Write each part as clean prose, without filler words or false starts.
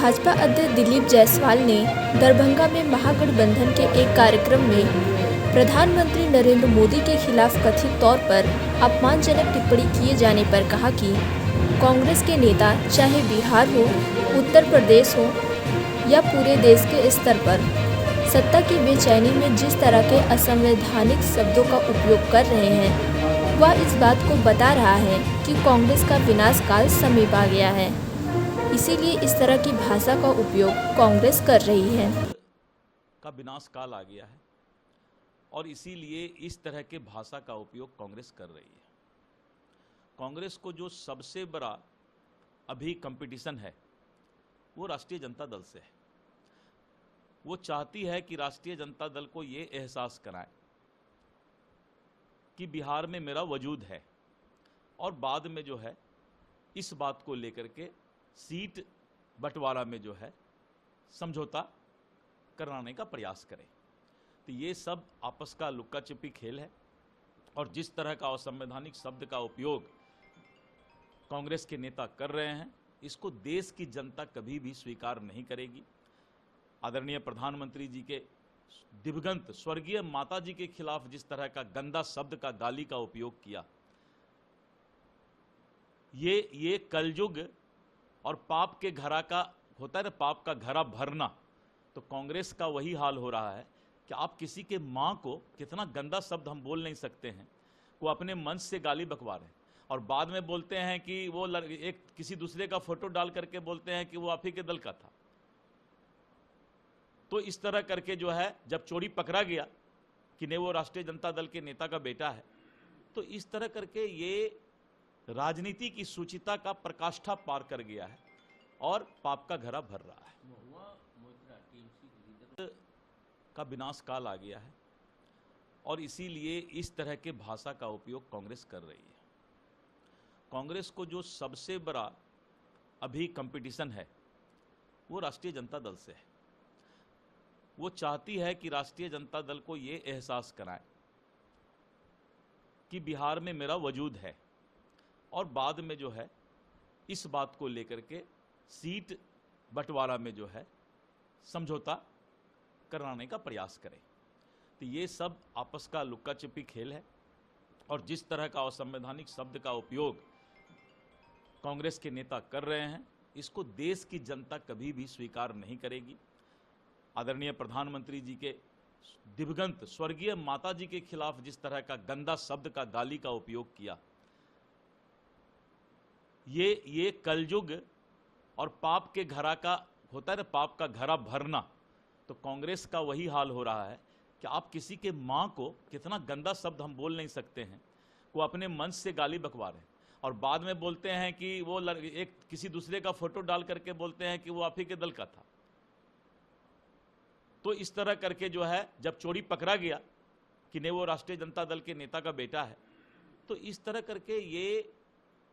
भाजपा अध्यक्ष दिलीप जायसवाल ने दरभंगा में महागठबंधन के एक कार्यक्रम में प्रधानमंत्री नरेंद्र मोदी के खिलाफ कथित तौर पर अपमानजनक टिप्पणी किए जाने पर कहा कि कांग्रेस के नेता चाहे बिहार हो, उत्तर प्रदेश हो या पूरे देश के स्तर पर सत्ता की बेचैनी में जिस तरह के असंवैधानिक शब्दों का उपयोग कर रहे हैं, वह इस बात को बता रहा है कि कांग्रेस का विनाश काल समीप आ गया है। इसीलिए इस तरह की भाषा का उपयोग कांग्रेस कर रही है। का विनाश काल आ गया है और इसीलिए इस तरह के भाषा का उपयोग कांग्रेस कर रही है। कांग्रेस को जो सबसे बड़ा अभी कंपटीशन है वो राष्ट्रीय जनता दल से है। वो चाहती है कि राष्ट्रीय जनता दल को ये एहसास कराए कि बिहार में मेरा वजूद है और बाद में जो है इस बात को लेकर के सीट बंटवारा में जो है समझौता कराने का प्रयास करें। तो ये सब आपस का लुक्का छिपी खेल है और जिस तरह का असंवैधानिक शब्द का उपयोग कांग्रेस के नेता कर रहे हैं, इसको देश की जनता कभी भी स्वीकार नहीं करेगी। आदरणीय प्रधानमंत्री जी के दिवंगत स्वर्गीय माता जी के खिलाफ जिस तरह का गंदा शब्द का गाली का उपयोग किया, ये कलयुग और पाप के घड़ा का होता है ना, पाप का घड़ा भरना। तो कांग्रेस का वही हाल हो रहा है कि आप किसी के मां को कितना गंदा शब्द हम बोल नहीं सकते हैं, वो अपने मंच से गाली बकवा रहे हैं और बाद में बोलते हैं कि वो एक किसी दूसरे का फोटो डाल करके बोलते हैं कि वो आप ही के दल का था। तो इस तरह करके जो है जब चोरी पकड़ा गया कि नहीं वो राष्ट्रीय जनता दल के नेता का बेटा है, तो इस तरह करके ये राजनीति की सूचिता का प्रकाष्ठा पार कर गया है और पाप का घड़ा भर रहा है। का विनाश काल आ गया है और इसीलिए इस तरह के भाषा का उपयोग कांग्रेस कर रही है। कांग्रेस को जो सबसे बड़ा अभी कंपटीशन है वो राष्ट्रीय जनता दल से है। वो चाहती है कि राष्ट्रीय जनता दल को ये एहसास कराए कि बिहार में मेरा वजूद है और बाद में जो है इस बात को लेकर के सीट बंटवारा में जो है समझौता कराने का प्रयास करें। तो ये सब आपस का लुक्का छिपी खेल है और जिस तरह का असंवैधानिक शब्द का उपयोग कांग्रेस के नेता कर रहे हैं, इसको देश की जनता कभी भी स्वीकार नहीं करेगी। आदरणीय प्रधानमंत्री जी के दिवंगत स्वर्गीय माता जी के खिलाफ जिस तरह का गंदा शब्द का गाली का उपयोग किया, ये कलयुग और पाप के घड़ा का होता है ना, पाप का घड़ा भरना। तो कांग्रेस का वही हाल हो रहा है कि आप किसी के मां को कितना गंदा शब्द हम बोल नहीं सकते हैं, वो अपने मंच से गाली बकवा रहे हैं और बाद में बोलते हैं कि वो एक किसी दूसरे का फोटो डाल करके बोलते हैं कि वो आप ही के दल का था। तो इस तरह करके जो है जब चोरी पकड़ा गया कि नहीं वो राष्ट्रीय जनता दल के नेता का बेटा है, तो इस तरह करके ये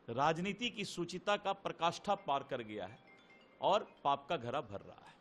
राजनीति की सूचिता का प्रकाष्ठा पार कर गया है और पाप का घड़ा भर रहा है।